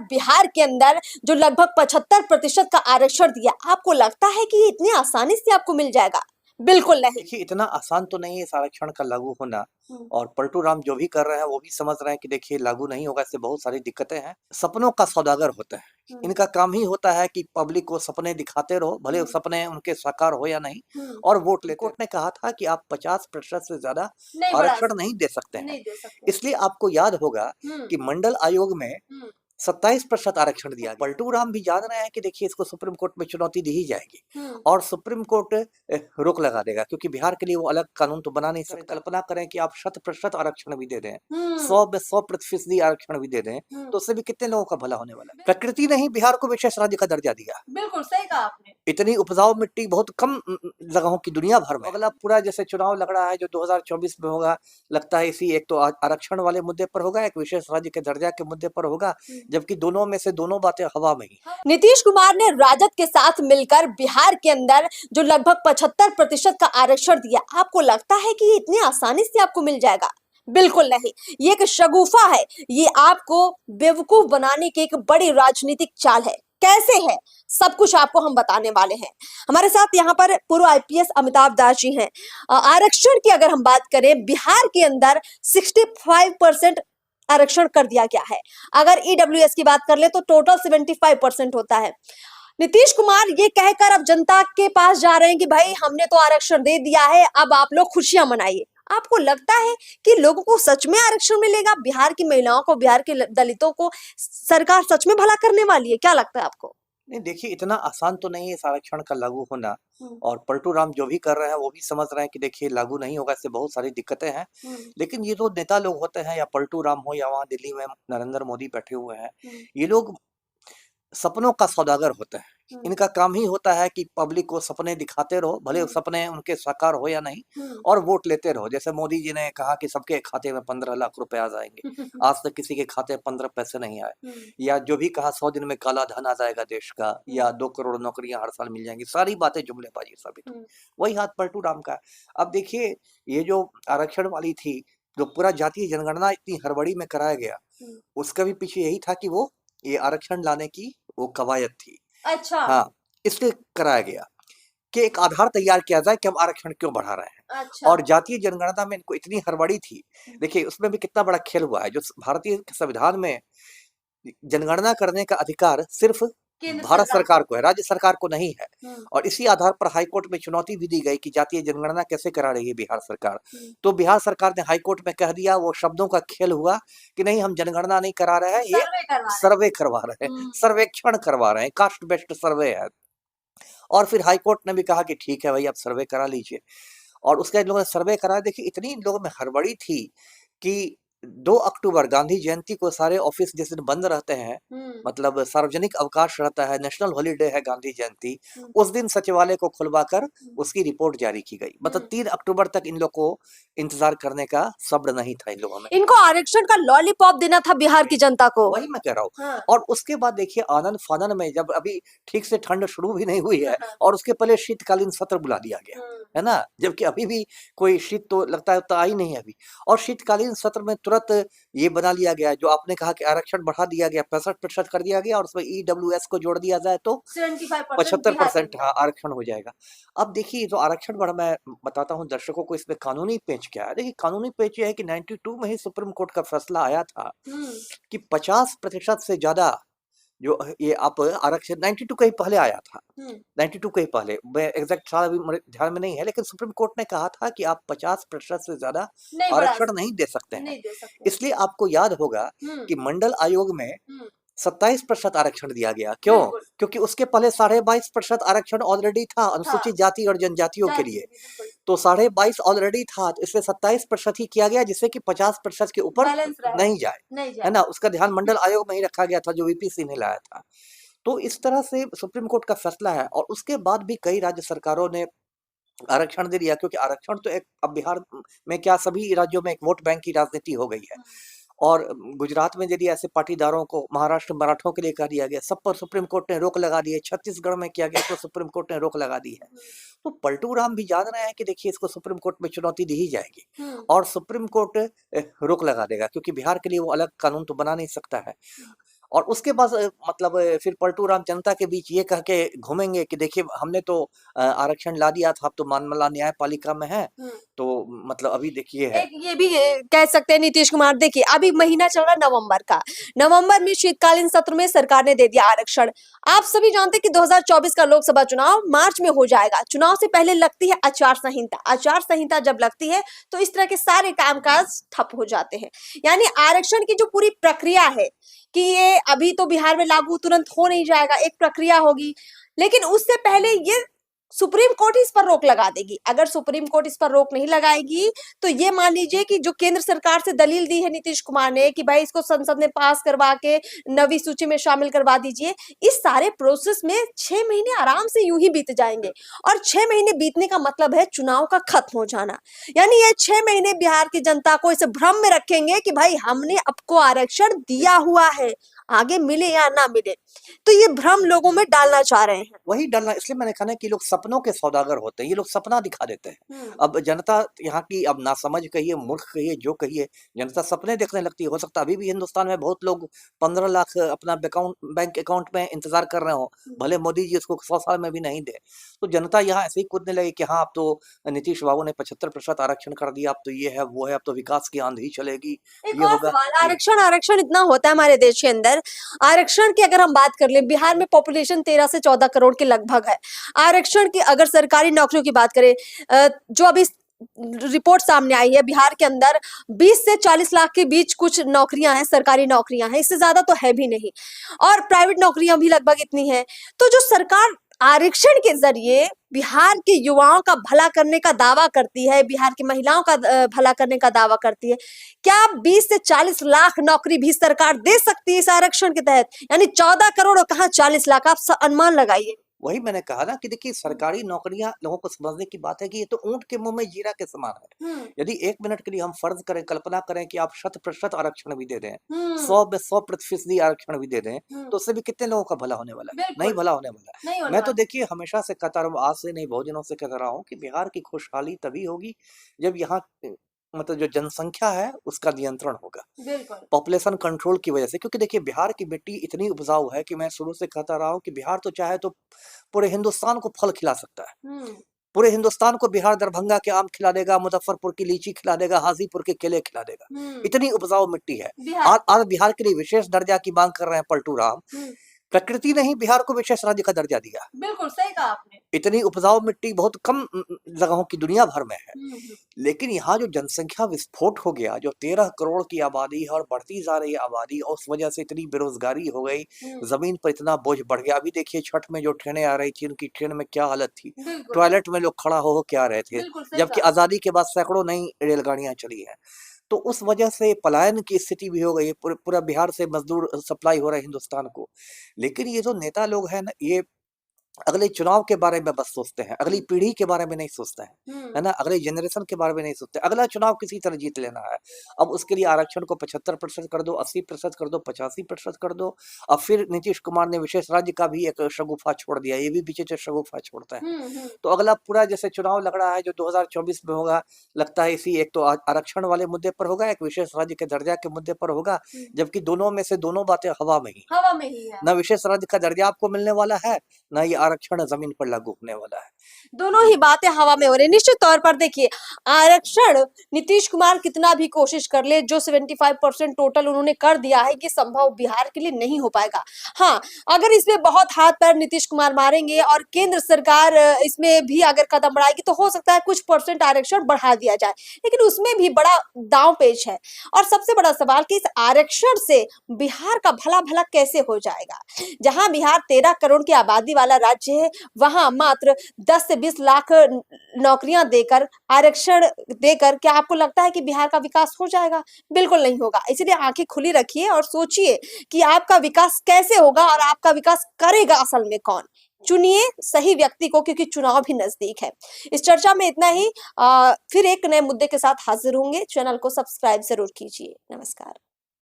बिहार के अंदर जो लगभग 75% का आरक्षण दिया, आपको लगता है कि ये इतनी आसानी से आपको मिल जाएगा? बिल्कुल नहीं। देखिए, इतना आसान तो नहीं है इस आरक्षण का लागू होना। हम्म, और पलटू राम जो भी कर रहे हैं वो भी समझ रहे हैं कि देखिए लागू नहीं होगा, इससे बहुत सारी दिक्कतें हैं। सपनों का सौदागर होता है, हम्म, इनका काम ही होता है कि पब्लिक को सपने दिखाते रहो, भले वो सपने उनके साकार हो या नहीं, और वोट लेते। कोर्ट ने कहा था कि आप 50% से ज्यादा नहीं बढ़ा आरक्षण नहीं दे सकते हैं। नहीं दे सकते। इसलिए आपको याद होगा कि मंडल आयोग में 27% आरक्षण दिया गया। पलटू राम भी जान रहे हैं कि देखिए इसको सुप्रीम कोर्ट में चुनौती दी ही जाएगी और सुप्रीम कोर्ट रोक लगा देगा, क्योंकि बिहार के लिए वो अलग कानून तो बना नहीं सकता। कल्पना करें कि आप 100% आरक्षण भी दे दें, 100% आरक्षण भी दे दें, तो उससे भी कितने लोगों का भला होने वाला है। प्रकृति ने ही बिहार को विशेष राज्य का दर्जा दिया। बिल्कुल सही कहा आपने। इतनी उपजाऊ मिट्टी बहुत कम जगहों की दुनिया भर में। अगला पूरा जैसे चुनाव लग रहा है जो 2024 में होगा, लगता है इसी एक तो आरक्षण वाले मुद्दे पर होगा, एक विशेष राज्य के दर्जा के मुद्दे पर होगा, जबकि दोनों में से दोनों बातें हवा में ही। नीतीश कुमार ने राजद के साथ मिलकर बिहार के अंदर जो लगभग 75% का आरक्षण दिया, आपको लगता है कि ये इतनी आसानी से आपको मिल जाएगा? बिल्कुल नहीं। ये एक शगुफा है, ये आपको बेवकूफ बनाने की एक बड़ी राजनीतिक चाल है। कैसे है, सब कुछ आपको हम बताने वाले हैं। हमारे साथ यहाँ पर पूर्व आईपीएस अमिताभ दास जी हैं। आरक्षण की अगर हम बात करें, बिहार के अंदर 65% आरक्षण कर दिया गया है। अगर ईडब्ल्यूएस की बात कर ले तो टोटल 75% होता है। नीतीश कुमार ये कहकर अब जनता के पास जा रहे हैं कि भाई हमने तो आरक्षण दे दिया है, अब आप लोग खुशियां मनाइए। आपको लगता है कि लोगों को सच में आरक्षण मिलेगा? बिहार की महिलाओं को, बिहार के दलितों को सरकार सच में भला करने वाली है? क्या लगता है आपको? नहीं, देखिए इतना आसान तो नहीं है इस आरक्षण का लागू होना। और पलटू राम जो भी कर रहे हैं वो भी समझ रहे हैं कि देखिए लागू नहीं होगा, इससे बहुत सारी दिक्कतें हैं। लेकिन ये जो नेता लोग होते हैं, या पलटू राम हो या वहाँ दिल्ली में नरेंद्र मोदी बैठे हुए हैं, ये लोग सपनों का सौदागर होता है। इनका काम ही होता है कि पब्लिक को सपने दिखाते रहो, भले वो सपने उनके साकार हो या नहीं, और वोट लेते रहो। जैसे मोदी जी ने कहा कि सबके खाते में 15 लाख रुपए आ जाएंगे, आज तक किसी के खाते में 15 पैसे नहीं आए। या जो भी कहा 100 दिन में काला धन आ जाएगा देश का, या 2 करोड़ नौकरियां हर साल मिल जाएंगी, सारी बातें जुमलेबाजी साबित हुई। वही हाथ पलटू राम का। अब देखिए, ये जो आरक्षण वाली थी, जो पूरा जातीय जनगणना इतनी हड़बड़ी में कराया गया, उसका भी पीछे यही था कि वो ये आरक्षण लाने की वो कवायद थी। अच्छा। हाँ, इसलिए कराया गया कि एक आधार तैयार किया जाए कि हम आरक्षण क्यों बढ़ा रहे हैं। अच्छा। और जातीय जनगणना में इनको इतनी हड़बड़ी थी। देखिए उसमें भी कितना बड़ा खेल हुआ है। जो भारतीय संविधान में जनगणना करने का अधिकार सिर्फ भारत सरकार को है, राज्य सरकार को नहीं है। और इसी आधार पर हाईकोर्ट में चुनौती भी दी गई कि जातीय जनगणना कैसे करा रही है बिहार सरकार। तो बिहार सरकार ने हाईकोर्ट में कह दिया, वो शब्दों का खेल हुआ कि नहीं, हम जनगणना नहीं करा रहे हैं, ये सर्वे करवा रहे हैं, सर्वेक्षण करवा रहे हैं, कास्ट बेस्ड सर्वे है। और फिर हाईकोर्ट ने भी कहा कि ठीक है भाई, आप सर्वे करा लीजिए। और उसके इन लोगों ने सर्वे करा। देखिए इतनी इन लोगों में हड़बड़ी थी कि 2 अक्टूबर गांधी जयंती को सारे ऑफिस जिस दिन बंद रहते हैं, मतलब सार्वजनिक अवकाश रहता है, नेशनल हॉलीडे है गांधी जयंती, उस दिन सचिवालय को खुलवाकर उसकी रिपोर्ट जारी की गई। मतलब 3 अक्टूबर तक इन लोग को इंतजार करने का सब्र नहीं था इन लोगों में। इनको आरक्षण का लॉलीपॉप देना था बिहार की जनता को। वही मैं कह रहा हूँ। और उसके बाद देखिए आनंद फानन में, जब अभी ठीक से ठंड शुरू भी नहीं हुई है, और उसके पहले शीतकालीन सत्र बुला दिया गया है ना, जबकि अभी भी कोई शीत तो लगता है तो आई नहीं है अभी। और शीतकालीन सत्र में तुरंत ये बना लिया गया, जो आपने कहा कि आरक्षण बढ़ा दिया गया, 65% कर दिया गया, और उसमें ईडब्ल्यूएस को जोड़ दिया जाए तो 75% हाँ आरक्षण हो जाएगा। अब देखिए जो आरक्षण बढ़ा, मैं बताता हूँ दर्शकों को इसमें कानूनी पेच क्या है। देखिए कानूनी पेच ये है कि 92 में ही सुप्रीम कोर्ट का फैसला आया था कि 50% से ज्यादा जो ये आप आरक्षण 92 का ही पहले आया था। 92 के ही पहले, मैं एग्जैक्ट साल अभी मेरे ध्यान में नहीं है, लेकिन सुप्रीम कोर्ट ने कहा था कि आप 50% से ज्यादा आरक्षण नहीं दे सकते हैं। इसलिए आपको याद होगा कि मंडल आयोग में 27% आरक्षण दिया गया। क्यों? क्योंकि उसके पहले 22.5% आरक्षण ऑलरेडी था अनुसूचित जाति और जनजातियों के लिए। तो 22.5 ऑलरेडी था, तो इसलिए 27% ही किया गया, जिससे कि 50% के ऊपर नहीं जाए, है ना। उसका ध्यान मंडल आयोग में ही रखा गया था, जो वीपीसी ने लाया था। तो इस तरह से सुप्रीम कोर्ट का फैसला है। और उसके बाद भी कई राज्य सरकारों ने आरक्षण दे दिया, क्योंकि आरक्षण तो एक, अब बिहार में क्या सभी राज्यों में एक वोट बैंक की राजनीति हो गई है। और गुजरात में यदि ऐसे पाटीदारों को, महाराष्ट्र मराठों के लिए कर दिया गया, सब पर सुप्रीम कोर्ट ने रोक लगा दी है। छत्तीसगढ़ में किया गया तो सुप्रीम कोर्ट ने रोक लगा दी है। तो पलटू राम भी जान रहे हैं कि देखिए इसको सुप्रीम कोर्ट में चुनौती दी ही जाएगी और सुप्रीम कोर्ट रोक लगा देगा, क्योंकि बिहार के लिए वो अलग कानून तो बना नहीं सकता है। और उसके बाद मतलब फिर पलटू राम जनता के बीच ये कह के घूमेंगे कि देखिए हमने तो आरक्षण ला दिया था, अब तो मानमला न्यायपालिका में है, तो मतलब अभी देखिए है। एक ये भी कह सकते हैं नीतीश कुमार, देखिए अभी महीना चल रहा है नवंबर का, नवंबर में शीतकालीन सत्र में सरकार ने दे दिया आरक्षण। आप सभी जानते हैं कि 2024 का लोकसभा चुनाव मार्च में हो जाएगा। चुनाव से पहले लगती है आचार संहिता, आचार संहिता जब लगती है तो इस तरह के सारे कामकाज ठप हो जाते हैं। यानी आरक्षण की जो पूरी प्रक्रिया है कि ये अभी तो बिहार में लागू तुरंत हो नहीं जाएगा, एक प्रक्रिया होगी, लेकिन उससे पहले ये सुप्रीम कोर्ट इस पर रोक लगा देगी। अगर सुप्रीम कोर्ट इस पर रोक नहीं लगाएगी तो ये मान लीजिए कि जो केंद्र सरकार से दलील दी है नीतीश कुमार ने कि भाई इसको संसद में पास करवा के नवी सूची में शामिल करवा दीजिए, इस सारे प्रोसेस में 6 महीने आराम से यूं ही बीत जाएंगे। और 6 महीने बीतने का मतलब है चुनाव का खत्म हो जाना। यानी ये 6 महीने बिहार की जनता को इस भ्रम में रखेंगे कि भाई हमने आपको आरक्षण दिया हुआ है, आगे मिले या ना मिले, तो ये भ्रम लोगों में डालना चाह रहे हैं। वही डरना, इसलिए मैंने कहा ना कि लोग सपनों के सौदागर होते हैं, ये लोग सपना दिखा देते हैं। अब जनता यहाँ की अब नासमझ कहिए, मूर्ख कहिए, जो कहिए, जनता सपने देखने लगती है। हो सकता है अभी भी हिंदुस्तान में बहुत लोग 15 लाख अपना बैंक अकाउंट में इंतजार कर रहे हो, भले मोदी जी उसको 100 साल में भी नहीं दे। तो जनता यहाँ ऐसे ही कूदने लगी कि हाँ अब तो नीतीश बाबू ने 75% आरक्षण कर दिया, अब तो ये है वो है, अब तो विकास की आंधी चलेगी, एक ये और होगा। सवाल, आरक्षण आरक्षण इतना होता है हमारे देश के अंदर। आरक्षण की अगर हम बात कर ले, बिहार में पॉपुलेशन 13 से 14 करोड़ के लगभग है। आरक्षण की अगर सरकारी नौकरियों की बात करें, जो अभी रिपोर्ट सामने आई है, बिहार के अंदर 20 से 40 लाख के बीच कुछ नौकरियां हैं, सरकारी नौकरियां हैं, इससे ज्यादा तो है भी नहीं। और प्राइवेट नौकरियां भी लगभग इतनी हैं। तो जो सरकार आरक्षण के जरिए बिहार के युवाओं का भला करने का दावा करती है, बिहार की महिलाओं का भला करने का दावा करती है, क्या 20 से 40 लाख नौकरी भी सरकार दे सकती है इस आरक्षण के तहत? यानी 14 करोड़ और कहां 40 लाख, आप अनुमान लगाइए। वही मैंने कहा ना कि देखिए सरकारी नौकरियां लोगों को समझने की बात है कि ये तो ऊंट के मुंह में जीरा के समान है। यदि 1 मिनट के लिए हम फर्ज करें, कल्पना करें कि आप 100% आरक्षण भी दे दें, 100 में 100% आरक्षण भी दे दें, तो उससे भी कितने लोगों का भला होने वाला है? नहीं भला होने वाला है। मैं तो देखिए हमेशा से कहता रहा हूँ, आज से नहीं बहुत दिनों से कहता रहा हूँ कि बिहार की खुशहाली तभी होगी जब यहाँ मतलब जो जनसंख्या है उसका नियंत्रण होगा, पॉपुलेशन कंट्रोल की वजह से। क्योंकि देखिए बिहार की मिट्टी इतनी उपजाऊ है कि मैं शुरू से कहता रहा हूँ कि बिहार तो चाहे तो पूरे हिंदुस्तान को फल खिला सकता है। पूरे हिंदुस्तान को बिहार दरभंगा के आम खिला देगा, मुजफ्फरपुर की लीची खिला देगा, हाजीपुर के केले खिला देगा, इतनी उपजाऊ मिट्टी है। आज बिहार के लिए विशेष दर्जा की मांग कर रहे हैं पलटू राम। प्रकृति ने ही बिहार को विशेष राज्य का दर्जा दिया। बिल्कुल सही कहा आपने। इतनी उपजाऊ मिट्टी बहुत कम जगहों की दुनिया भर में है, लेकिन यहाँ जो जनसंख्या विस्फोट हो गया, जो 13 करोड़ की आबादी है और बढ़ती जा रही आबादी, और उस वजह से इतनी बेरोजगारी हो गई, जमीन पर इतना बोझ बढ़ गया। अभी देखिए छठ में जो ट्रेनें आ रही थी, उनकी ट्रेन में क्या हालत थी, टॉयलेट में लोग खड़ा हो के आ रहे थे, जबकि आजादी के बाद सैकड़ों नई रेलगाड़ियां चली हैं। तो उस वजह से पलायन की स्थिति भी हो गई, पूरा बिहार से मजदूर सप्लाई हो रहा है हिंदुस्तान को। लेकिन ये जो नेता लोग हैं ना, ये अगले चुनाव के बारे में बस सोचते हैं, अगली पीढ़ी के बारे में नहीं सोचते हैं, है ना, अगले जनरेशन के बारे में नहीं सोचते। अगला चुनाव किसी तरह जीत लेना है। अब उसके लिए आरक्षण को 75% कर दो, 80% कर दो, 85% कर दो। अब फिर नीतीश कुमार ने विशेष राज्य का भी एक शगुफा छोड़ दिया, ये भी विचित्र शगुफा छोड़ता है। तो अगला पूरा जैसे चुनाव लग रहा है जो 2024 में होगा, लगता है इसी एक तो आरक्षण वाले मुद्दे पर होगा, एक विशेष राज्य के दर्जा के मुद्दे पर होगा, जबकि दोनों में से दोनों बातें हवा में ही है। न विशेष राज्य का दर्जा आपको मिलने वाला है, न ये आरक्षण जमीन पर लागू होने वाला है। दोनों ही बातें हवा में हो रही। निश्चित तौर पर देखिए आरक्षण नीतीश कुमार कितना भी कोशिश कर ले, जो 75% टोटल उन्होंने कर दिया है, ये संभव बिहार के लिए नहीं हो पाएगा। हाँ, अगर इसमें बहुत हाथ पैर नीतीश कुमार मारेंगे और केंद्र सरकार इसमें भी अगर कदम बढ़ाएगी तो हो सकता है कुछ % आरक्षण बढ़ा दिया जाए, लेकिन उसमें भी बड़ा दांव पेच है। और सबसे बड़ा सवाल कि इस आरक्षण से बिहार का भला भला कैसे हो जाएगा? जहां बिहार 13 करोड़ की आबादी वाला राज्य है, वहां मात्र 10 से 20 लाख नौकरियां देकर, आरक्षण देकर क्या आपको लगता है कि बिहार का विकास हो जाएगा? बिल्कुल नहीं होगा। इसलिए आंखें खुली रखिए और सोचिए कि आपका विकास कैसे होगा और आपका विकास करेगा असल में कौन। चुनिए सही व्यक्ति को, क्योंकि चुनाव भी नजदीक है। इस चर्चा में इतना ही। फिर एक नए मुद्दे के साथ हाजिर होंगे। चैनल को सब्सक्राइब जरूर कीजिए। नमस्कार।